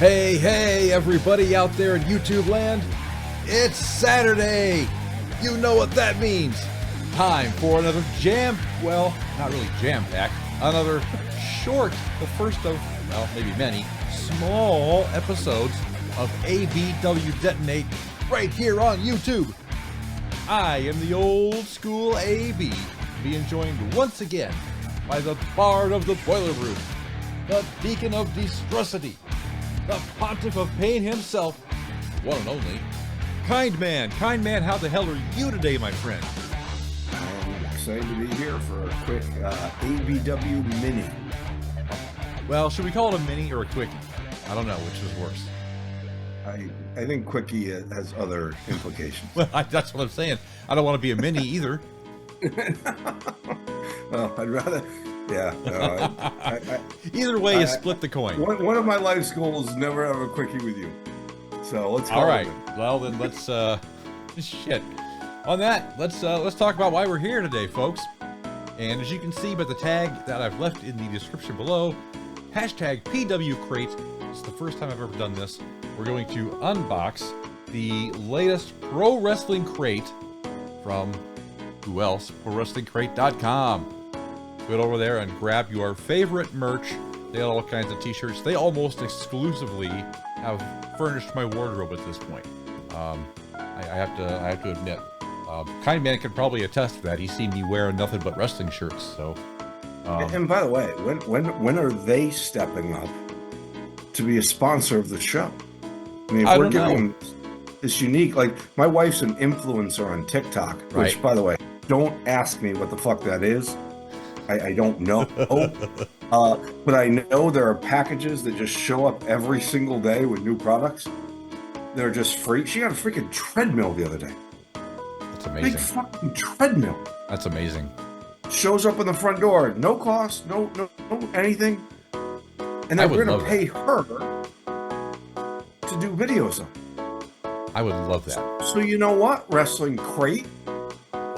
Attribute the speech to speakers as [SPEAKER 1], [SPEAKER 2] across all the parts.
[SPEAKER 1] Hey, everybody out there in YouTube land. It's Saturday. You know what that means. Time for another well, not really jam-packed, another short, the first of, well, maybe many, small episodes of ABW Detonate right here on YouTube. I am the old school AB, being joined once again by the Bard of the Boiler Room, the Deacon of Distressity, the Pontiff of Pain himself, one and only, Kind Man. Kind Man, how the hell are you today, my friend?
[SPEAKER 2] I'm excited to be here for a quick ABW mini.
[SPEAKER 1] Well, should we call it a mini or a quickie? I don't know which is worse.
[SPEAKER 2] I think quickie has other implications.
[SPEAKER 1] Well, that's what I'm saying. I don't want to be a mini either.
[SPEAKER 2] Well, I'd rather... Yeah.
[SPEAKER 1] Either way, you split the coin.
[SPEAKER 2] One of my life's goals is never have a quickie with you. So let's go.
[SPEAKER 1] All right. Well, then let's shit. On that, let's talk about why we're here today, folks. And as you can see by the tag that I've left in the description below, hashtag PWCrate. It's the first time I've ever done this. We're going to unbox the latest pro wrestling crate from who else? ProWrestlingCrate.com. Go over there and grab your favorite merch. They have all kinds of t-shirts. They almost exclusively have furnished my wardrobe at this point. I have to admit, Kind Man could probably attest to that. He's seen me wearing nothing but wrestling shirts. So,
[SPEAKER 2] and by the way, when are they stepping up to be a sponsor of the show? I mean, if we're giving this unique, like my wife's an influencer on TikTok, which, by the way, don't ask me what the fuck that is. I don't know. But I know there are packages that just show up every single day with new products. They're just free. She got a freaking treadmill the other day.
[SPEAKER 1] That's amazing.
[SPEAKER 2] Big fucking treadmill.
[SPEAKER 1] That's amazing.
[SPEAKER 2] Shows up in the front door. No cost, no anything. And then we're going to pay her to do videos on.
[SPEAKER 1] I would love that.
[SPEAKER 2] So you know what? Wrestling Crate.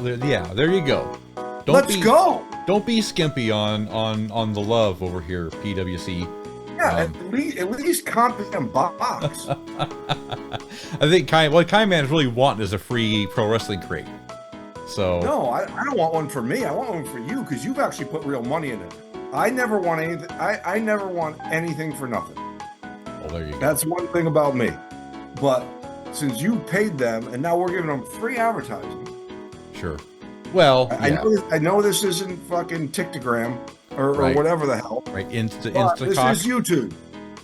[SPEAKER 1] Yeah, there you go.
[SPEAKER 2] Let's go.
[SPEAKER 1] Don't be skimpy on the love over here, PWC.
[SPEAKER 2] Yeah, at least comp and box.
[SPEAKER 1] I think what Kind Man is really wanting is a free pro wrestling crate. So
[SPEAKER 2] no, I don't want one for me. I want one for you because you've actually put real money in it. I never want anything. I never want anything for nothing.
[SPEAKER 1] Well, there you go.
[SPEAKER 2] That's one thing about me. But since you paid them and now we're giving them free advertising.
[SPEAKER 1] Sure. Well,
[SPEAKER 2] I know this isn't fucking TikTogram or whatever the hell.
[SPEAKER 1] Right, Instatalk.
[SPEAKER 2] This is YouTube.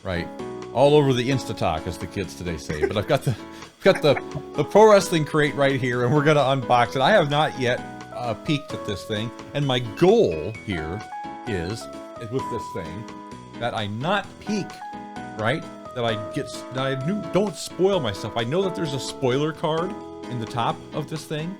[SPEAKER 1] Right, all over the Instatalk, as the kids today say. But I've got the pro wrestling crate right here, and we're gonna unbox it. I have not yet peeked at this thing, and my goal here is with this thing that I not peek, right? That I don't spoil myself. I know that there's a spoiler card in the top of this thing.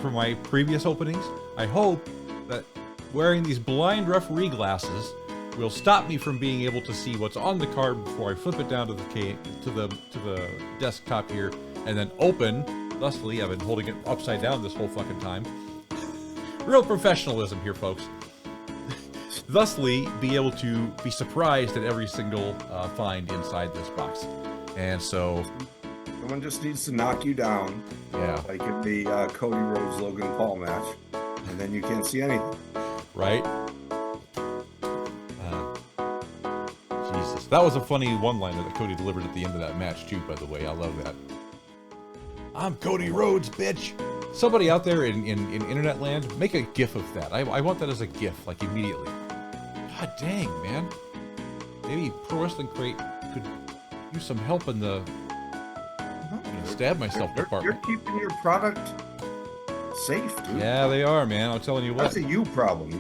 [SPEAKER 1] For my previous openings, I hope that wearing these blind referee glasses will stop me from being able to see what's on the card before I flip it down to the desktop here and then open. Thusly, I've been holding it upside down this whole fucking time. Real professionalism here, folks. Thusly, be able to be surprised at every single find inside this box, and so.
[SPEAKER 2] Someone just needs to knock you down.
[SPEAKER 1] Yeah. Like
[SPEAKER 2] in the Cody Rhodes Logan Paul match, and then you can't see anything.
[SPEAKER 1] Right? Jesus. That was a funny one-liner that Cody delivered at the end of that match, too, by the way. I love that. I'm Cody Rhodes, bitch! Somebody out there in internet land, make a GIF of that. I want that as a GIF, like, immediately. God dang, man. Maybe Pro Wrestling Crate could use some help in the... stab myself department.
[SPEAKER 2] You're keeping your product safe, dude.
[SPEAKER 1] Yeah, they are, man. I'm telling you what.
[SPEAKER 2] That's a you problem.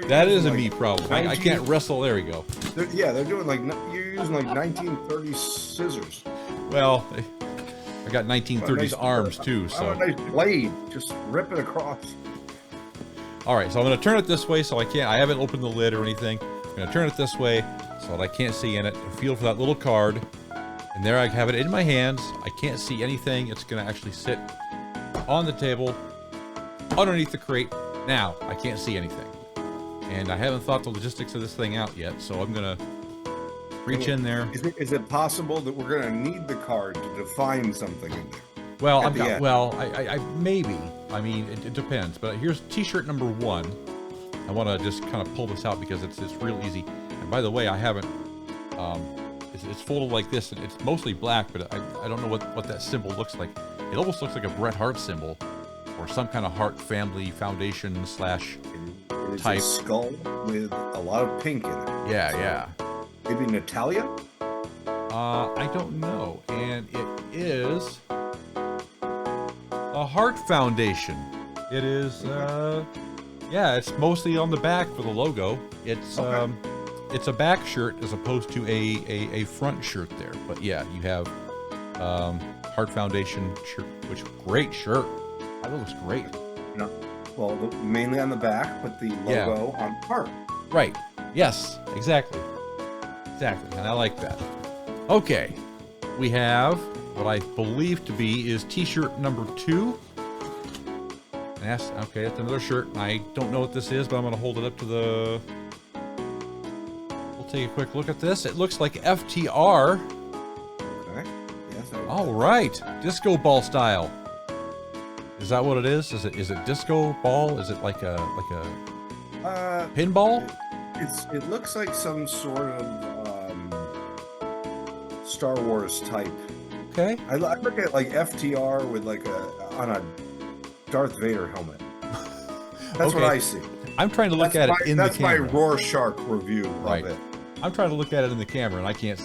[SPEAKER 1] That is a me problem. I can't wrestle. There we go.
[SPEAKER 2] They're doing like you're using like 1930s scissors.
[SPEAKER 1] Well, I got 1930s arms too. So
[SPEAKER 2] a nice blade, just rip it across.
[SPEAKER 1] All right, so I'm going to turn it this way so I haven't opened the lid or anything. I'm going to turn it this way so that I can't see in it. Feel for that little card. And there I have it in my hands. I can't see anything. It's going to actually sit on the table underneath the crate. Now, I can't see anything. And I haven't thought the logistics of this thing out yet, so I'm going to Reach in there.
[SPEAKER 2] Is it possible that we're going to need the card to define something in there?
[SPEAKER 1] Well, I maybe. I mean, it depends. But here's T-shirt number 1. I want to just kind of pull this out because it's real easy. And by the way, I haven't. It's folded like this, and it's mostly black, but I don't know what that symbol looks like. It almost looks like a Bret Hart symbol, or some kind of Hart family foundation / type.
[SPEAKER 2] It's a skull with a lot of pink in it.
[SPEAKER 1] Yeah.
[SPEAKER 2] Maybe Natalia?
[SPEAKER 1] I don't know. And it is a Hart Foundation. It is, yeah, it's mostly on the back for the logo. It's, okay. It's a back shirt as opposed to a front shirt there. But yeah, you have Hart Foundation shirt, which great shirt. That looks great.
[SPEAKER 2] No, well, mainly on the back, but the logo on Hart.
[SPEAKER 1] Right. Yes. Exactly. And I like that. Okay, we have what I believe to be is T-shirt number 2. Okay, that's another shirt. I don't know what this is, but I'm going to hold it up to the. We'll take a quick look at this. It looks like FTR.
[SPEAKER 2] Okay. Yes.
[SPEAKER 1] All right, disco ball style. Is that what it is? Is it disco ball? Is it like a pinball?
[SPEAKER 2] It looks like some sort of Star Wars type.
[SPEAKER 1] Okay.
[SPEAKER 2] I look at like FTR with like on a Darth Vader helmet. That's what I see.
[SPEAKER 1] I'm trying to look at it in the camera.
[SPEAKER 2] That's my Rorschach review of it.
[SPEAKER 1] I'm trying to look at it in the camera and I can't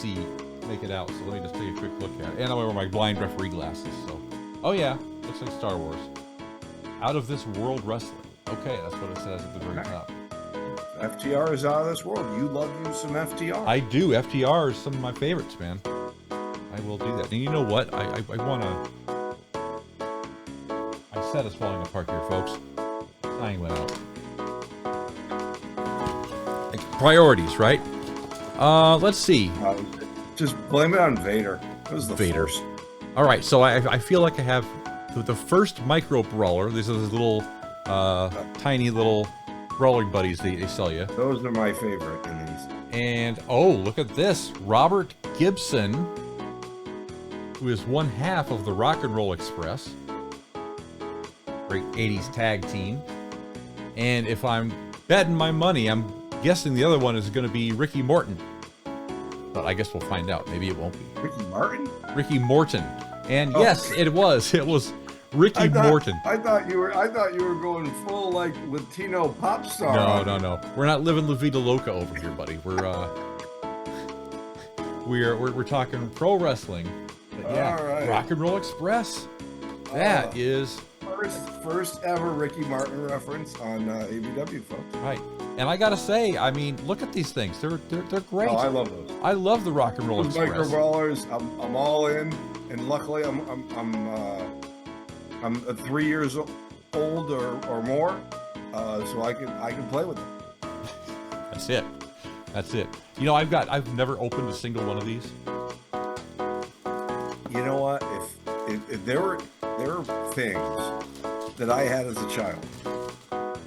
[SPEAKER 1] make it out. So let me just take a quick look at it. And I'm wearing my blind referee glasses. So, oh yeah, looks like Star Wars. Out of this world wrestling. Okay, that's what it says at the very top.
[SPEAKER 2] FTR is out of this world. You love you some FTR.
[SPEAKER 1] I do. FTR is some of my favorites, man. I will do that. And you know what? I want to. My set is falling apart here, folks. Sign went out. Priorities, right? Let's see.
[SPEAKER 2] Just blame it on Vader. It was the first.
[SPEAKER 1] All right, so I feel like I have the first micro brawler. These are those little, tiny little brawling buddies they sell you.
[SPEAKER 2] Those are my favorite in these.
[SPEAKER 1] And oh, look at this, Robert Gibson, who is one half of the Rock and Roll Express. Great 80s tag team. And if I'm betting my money, I'm guessing the other one is going to be Ricky Morton. But I guess we'll find out. Maybe it won't be.
[SPEAKER 2] Ricky Martin?
[SPEAKER 1] Ricky Morton. And yes, it was. It was Ricky Morton.
[SPEAKER 2] I thought you were going full like Latino pop star.
[SPEAKER 1] No. We're not living La Vida Loca over here, buddy. We're talking pro wrestling. But yeah, all right. Rock and Roll Express. That is
[SPEAKER 2] first ever Ricky Martin reference on ABW, folks.
[SPEAKER 1] Right. And I gotta say, I mean, look at these things. They're great.
[SPEAKER 2] Oh, I love those.
[SPEAKER 1] I love the Rock and Roll Express.
[SPEAKER 2] Micro brawlers. I'm all in, and luckily I'm 3 years old or more, so I can play with them.
[SPEAKER 1] That's it. You know, I've never opened a single one of these.
[SPEAKER 2] You know what? If there were things that I had as a child,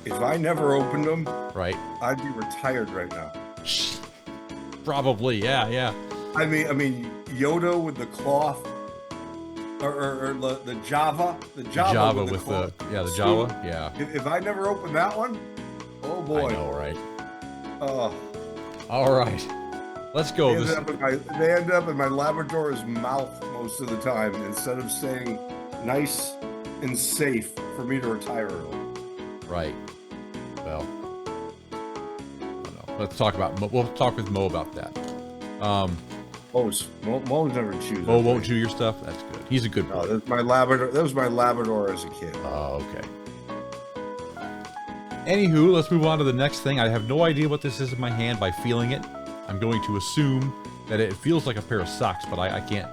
[SPEAKER 2] if I never opened them,
[SPEAKER 1] right,
[SPEAKER 2] I'd be retired right now.
[SPEAKER 1] Probably, yeah.
[SPEAKER 2] I mean, Yoda with the cloth, or the Java with the cloth.
[SPEAKER 1] The Java, yeah.
[SPEAKER 2] If I never opened that one, oh boy.
[SPEAKER 1] I know, right?
[SPEAKER 2] Oh.
[SPEAKER 1] All right, let's go.
[SPEAKER 2] They end up in my Labrador's mouth most of the time instead of staying nice and safe for me to retire early.
[SPEAKER 1] Right. Well, I don't know. We'll talk with Mo about that.
[SPEAKER 2] Mo's never chews.
[SPEAKER 1] Mo won't chew your stuff. That's good. He's a good boy.
[SPEAKER 2] No, that was my Labrador as a kid.
[SPEAKER 1] Oh, okay. Anywho, let's move on to the next thing. I have no idea what this is in my hand by feeling it. I'm going to assume that it feels like a pair of socks, but I can't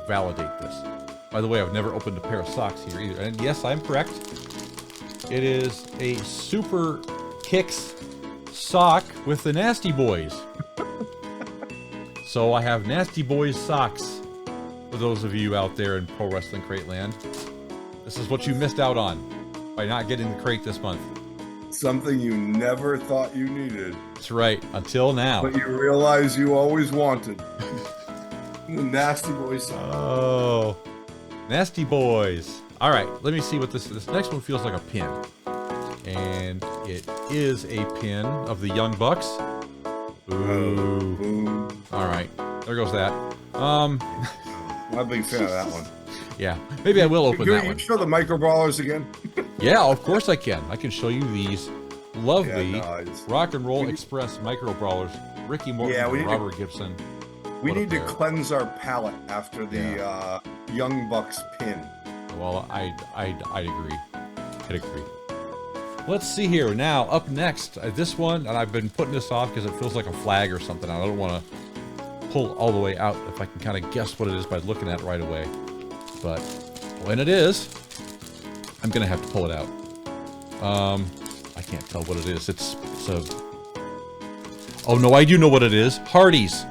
[SPEAKER 1] validate this. By the way, I've never opened a pair of socks here either. And yes, I'm correct. It is a Super Kicks sock with the Nasty Boys. So I have Nasty Boys socks for those of you out there in Pro Wrestling Crate Land. This is what you missed out on by not getting the crate this month.
[SPEAKER 2] Something you never thought you needed.
[SPEAKER 1] That's right. Until now.
[SPEAKER 2] But you realize you always wanted. The nasty boys.
[SPEAKER 1] Oh, nasty boys. All right, let me see what this next one feels like a pin. And it is a pin of the Young Bucks. Ooh. All right, there goes that.
[SPEAKER 2] I'm a big fan of that one.
[SPEAKER 1] Yeah, maybe I will open that one.
[SPEAKER 2] Can you show the micro brawlers again?
[SPEAKER 1] Yeah, of course I can. I can show you these lovely Rock and Roll Express micro brawlers. Ricky Morton and Robert Gibson.
[SPEAKER 2] We need to cleanse our palate after the Young Bucks pin.
[SPEAKER 1] Well, I'd agree. I'd agree. Let's see here. Now, up next, this one, and I've been putting this off because it feels like a flag or something. I don't want to pull all the way out if I can kind of guess what it is by looking at it right away. But when it is, I'm going to have to pull it out. I can't tell what it is. It's a... Oh, no, I do know what it is. Hardee's.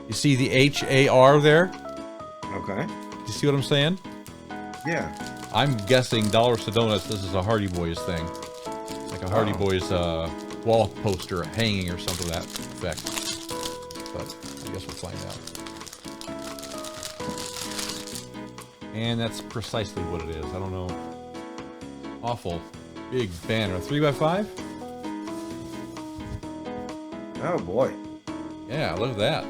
[SPEAKER 1] You see the H-A-R there?
[SPEAKER 2] Okay.
[SPEAKER 1] You see what I'm saying?
[SPEAKER 2] Yeah.
[SPEAKER 1] I'm guessing Dollars to Donuts, this is a Hardy Boys thing. Like a Hardy Boys wall poster hanging or something to that effect. But I guess we'll find out. And that's precisely what it is. I don't know. Awful. Big banner. 3x5?
[SPEAKER 2] Oh, boy.
[SPEAKER 1] Yeah, look at that.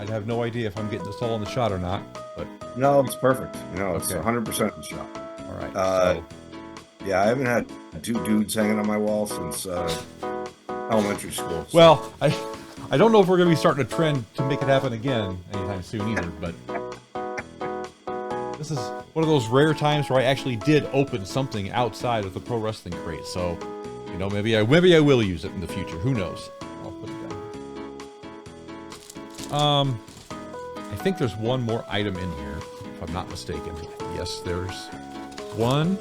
[SPEAKER 1] I'd have no idea if I'm getting this all in the shot or not, but...
[SPEAKER 2] No, it's perfect. It's 100% the shot.
[SPEAKER 1] All right.
[SPEAKER 2] Yeah, I haven't had two dudes hanging on my wall since elementary school. So.
[SPEAKER 1] Well, I don't know if we're going to be starting a trend to make it happen again anytime soon either, but... This is one of those rare times where I actually did open something outside of the Pro Wrestling Crate, so, you know, maybe I will use it in the future. Who knows? I'll put it down. I think there's one more item in here, if I'm not mistaken. Yes, there's one,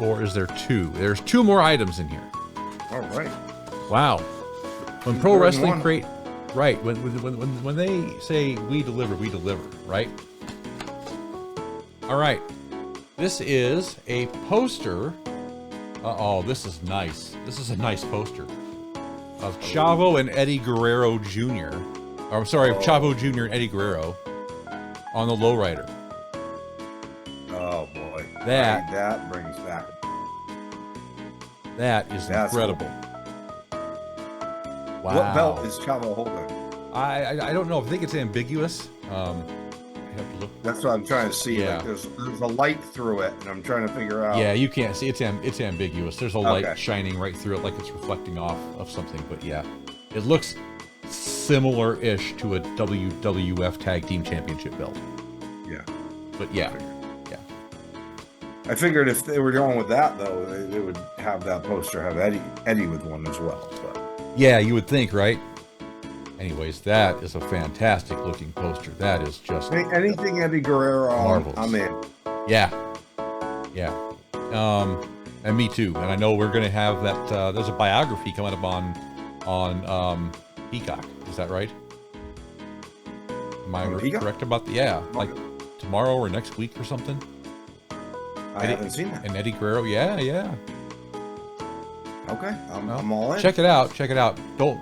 [SPEAKER 1] or is there two? There's two more items in here.
[SPEAKER 2] All right.
[SPEAKER 1] Wow. When Pro Wrestling Crate, right? When they say we deliver, right? All right. This is a poster. Oh, this is nice. This is a nice poster of Chavo and Eddie Guerrero Jr. Or, I'm sorry, Chavo Jr. and Eddie Guerrero on the lowrider.
[SPEAKER 2] Oh boy,
[SPEAKER 1] that
[SPEAKER 2] brings back.
[SPEAKER 1] That's incredible.
[SPEAKER 2] Cool.
[SPEAKER 1] Wow.
[SPEAKER 2] What belt is Chavo holding?
[SPEAKER 1] I don't know. I think it's ambiguous. I have to look.
[SPEAKER 2] That's what I'm trying to see.
[SPEAKER 1] Yeah.
[SPEAKER 2] Like there's a light through it, and I'm trying to figure out.
[SPEAKER 1] Yeah, you can't see. It's ambiguous. There's a light shining right through it, like it's reflecting off of something. But yeah, it looks similar-ish to a WWF Tag Team Championship belt.
[SPEAKER 2] Yeah.
[SPEAKER 1] But yeah.
[SPEAKER 2] I figured if they were going with that, though, they would have that poster have Eddie with one as well. But.
[SPEAKER 1] Yeah, you would think, right? Anyways, that is a fantastic-looking poster. That is just
[SPEAKER 2] anything Eddie Guerrero on, I'm in.
[SPEAKER 1] Yeah. And me too. And I know we're going to have that. There's a biography coming up on Peacock. Is that right? Am I correct about the? Yeah, like tomorrow or next week or something.
[SPEAKER 2] I haven't seen that.
[SPEAKER 1] And Eddie Guerrero, yeah.
[SPEAKER 2] Okay, I'm all in.
[SPEAKER 1] Check it out. Don't,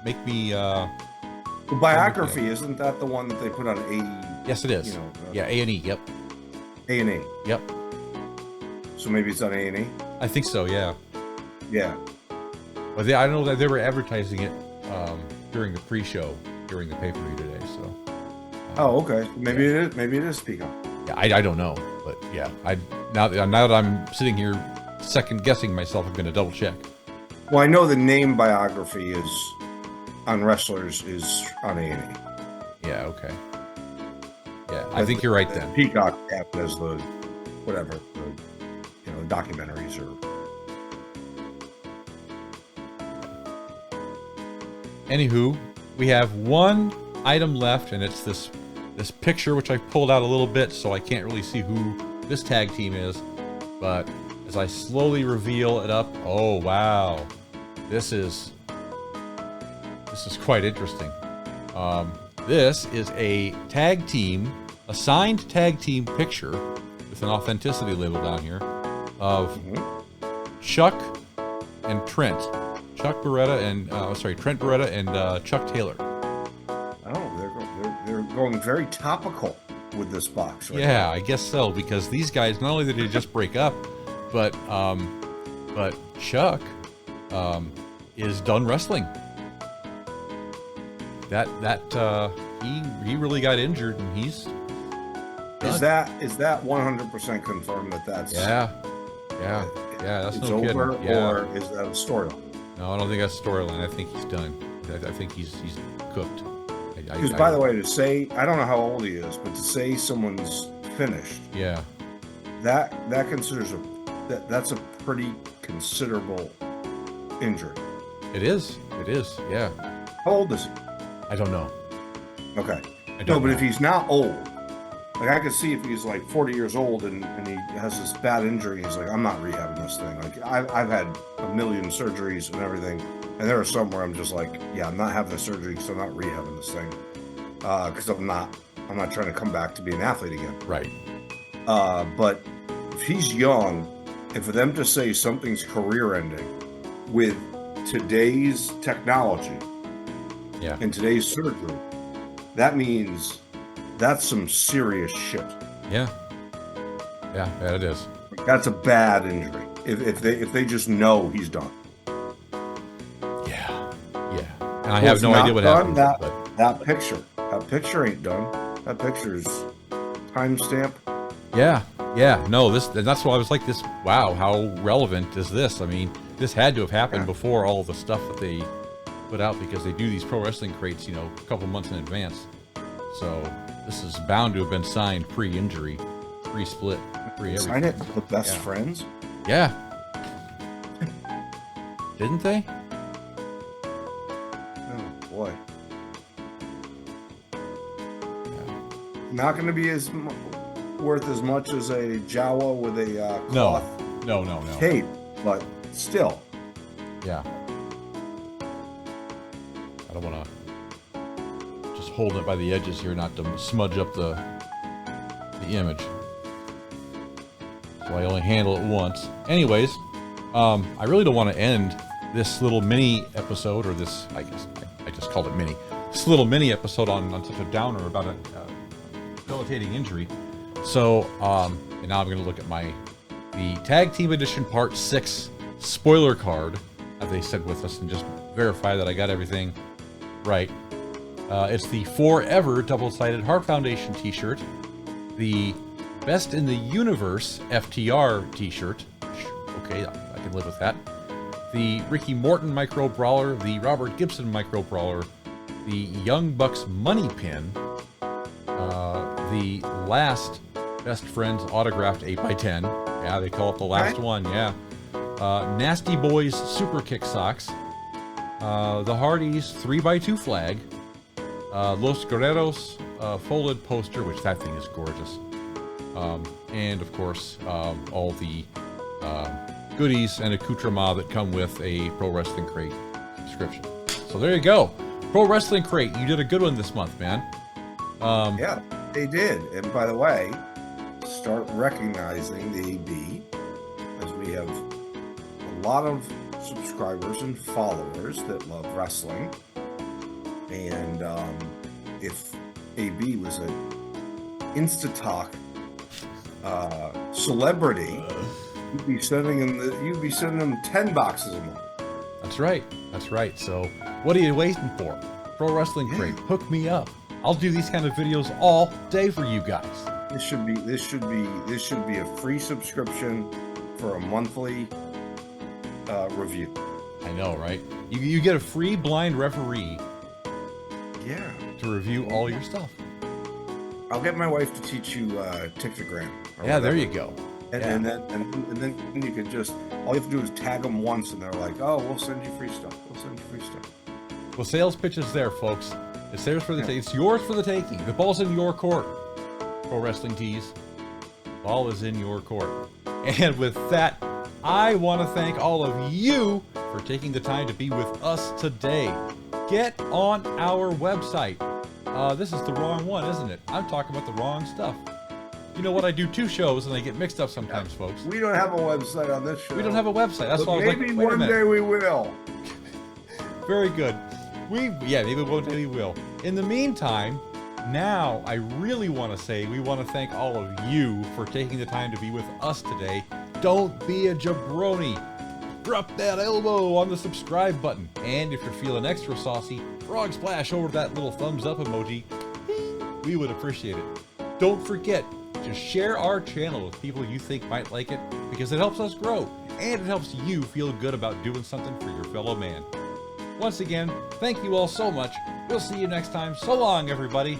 [SPEAKER 1] make me.
[SPEAKER 2] The biography, isn't that the one that they put on A?
[SPEAKER 1] Yes, it is. A&E. Yep.
[SPEAKER 2] A&E.
[SPEAKER 1] Yep.
[SPEAKER 2] So maybe it's on A&E.
[SPEAKER 1] I think so. Yeah.
[SPEAKER 2] Yeah.
[SPEAKER 1] But I don't know that they were advertising it during the pre-show during the pay-per-view today. So.
[SPEAKER 2] Oh, okay. Maybe it is. Maybe it is Peacock.
[SPEAKER 1] Yeah, I don't know, but yeah, now that I'm sitting here second guessing myself, I'm going to double check.
[SPEAKER 2] Well, I know the name biography is on wrestlers is on A&E.
[SPEAKER 1] Yeah. Okay. Yeah, I think you're right then.
[SPEAKER 2] Peacock as the whatever, documentaries or.
[SPEAKER 1] Anywho, we have one item left, and it's this picture, which I pulled out a little bit, so I can't really see who this tag team is. But as I slowly reveal it up, oh wow, this is quite interesting. This is a signed tag team picture with an authenticity label down here of Chuck and Trent. Chuck Beretta and, Trent Beretta and Chuck Taylor.
[SPEAKER 2] Oh, they're going very topical with this box right
[SPEAKER 1] Yeah,
[SPEAKER 2] now.
[SPEAKER 1] I guess so, because these guys, not only did they just break up, but Chuck is done wrestling. He really got injured, and he's done.
[SPEAKER 2] Is that 100% confirmed that that's
[SPEAKER 1] Yeah, that's
[SPEAKER 2] it's
[SPEAKER 1] no
[SPEAKER 2] over,
[SPEAKER 1] kidding. Yeah.
[SPEAKER 2] or is that a storyline?
[SPEAKER 1] No, I don't think that's storyline. I think he's done. I think he's cooked.
[SPEAKER 2] Because, by the way, to say, I don't know how old he is, but to say someone's finished,
[SPEAKER 1] yeah,
[SPEAKER 2] that considers that's a pretty considerable injury.
[SPEAKER 1] it is. Yeah,
[SPEAKER 2] How old is he?
[SPEAKER 1] I don't know.
[SPEAKER 2] Okay.
[SPEAKER 1] I don't
[SPEAKER 2] No, but
[SPEAKER 1] know.
[SPEAKER 2] if he's not old, like I could see if he's like 40 years old and he has this bad injury, he's like, I'm not rehabbing this thing. Like I've had a million surgeries and everything, and there are some where I'm just like, yeah, I'm not having the surgery because I'm not rehabbing this thing, because I'm not trying to come back to be an athlete again.
[SPEAKER 1] Right.
[SPEAKER 2] But if he's young, and for them to say something's career ending with today's technology,
[SPEAKER 1] Yeah.
[SPEAKER 2] and today's surgery, that means that's some serious shit.
[SPEAKER 1] Yeah, it is.
[SPEAKER 2] That's a bad injury. If they just know he's done.
[SPEAKER 1] Yeah. And I have no idea what happened.
[SPEAKER 2] That picture ain't done. That picture's timestamp.
[SPEAKER 1] Yeah. No, that's why I was like this. Wow, how relevant is this? I mean, this had to have happened before all the stuff that they put out, because they do these pro wrestling crates, a couple months in advance. So this is bound to have been signed pre-injury, pre-split, pre-everything.
[SPEAKER 2] Sign it with best friends.
[SPEAKER 1] Yeah. Didn't they?
[SPEAKER 2] Oh boy. Not going to be worth as much as a Jawa with a cloth
[SPEAKER 1] No.
[SPEAKER 2] tape, but still.
[SPEAKER 1] Yeah. I don't want to just hold it by the edges here, not to smudge up the image. So I only handle it once. Anyways, I really don't want to end this little mini episode, or this, I guess I just called it mini. This little mini episode on such a downer about a debilitating injury. So, and now I'm going to look at the Tag Team Edition Part 6 spoiler card that they sent with us, and just verify that I got everything right. It's the Forever double-sided Heart Foundation t-shirt, the Best in the Universe FTR t-shirt. Okay, I can live with that. The Ricky Morton Micro Brawler, the Robert Gibson Micro Brawler, the Young Bucks Money Pin, the last Best Friends autographed 8x10. Yeah, they call it the last one, yeah. Nasty Boys Super Kick Socks, the Hardys 3x2 flag, Los Guerreros folded poster, which that thing is gorgeous. And of course, all the goodies and accoutrements that come with a Pro Wrestling Crate subscription. So there you go. Pro Wrestling Crate, you did a good one this month, man.
[SPEAKER 2] Yeah, they did. And by the way, start recognizing the AB, as we have a lot of subscribers and followers that love wrestling. And if AB was an Instatalk celebrity, you'd be sending them 10 boxes a month.
[SPEAKER 1] That's right. So what are you waiting for? Pro Wrestling Crate, hook me up. I'll do these kind of videos all day for you guys.
[SPEAKER 2] This should be a free subscription for a monthly review.
[SPEAKER 1] I know, right? You get a free blind referee.
[SPEAKER 2] Yeah.
[SPEAKER 1] To review all your stuff.
[SPEAKER 2] I'll get my wife to teach you Tictogram.
[SPEAKER 1] Yeah, there you go.
[SPEAKER 2] And then you can just, all you have to do is tag them once, and they're like, oh, we'll send you free stuff.
[SPEAKER 1] Well, sales pitch is there, folks. It's theirs for the It's yours for the taking. The ball's in your court. Pro Wrestling Tees. Ball is in your court. And with that, I want to thank all of you for taking the time to be with us today. Get on our website. This is the wrong one, isn't it? I'm talking about the wrong stuff. You know what? I do 2 shows and they get mixed up sometimes, folks.
[SPEAKER 2] We don't have a website on this show.
[SPEAKER 1] We don't have a website. That's why I was like,
[SPEAKER 2] maybe
[SPEAKER 1] wait a
[SPEAKER 2] one
[SPEAKER 1] minute.
[SPEAKER 2] day we will.
[SPEAKER 1] Very good. Maybe one day we will. In the meantime, now I really want to say we want to thank all of you for taking the time to be with us today. Don't be a jabroni. Drop that elbow on the subscribe button. And if you're feeling extra saucy, frog splash over that little thumbs up emoji. We would appreciate it. Don't forget to share our channel with people you think might like it, because it helps us grow and it helps you feel good about doing something for your fellow man. Once again, thank you all so much. We'll see you next time. So long, everybody.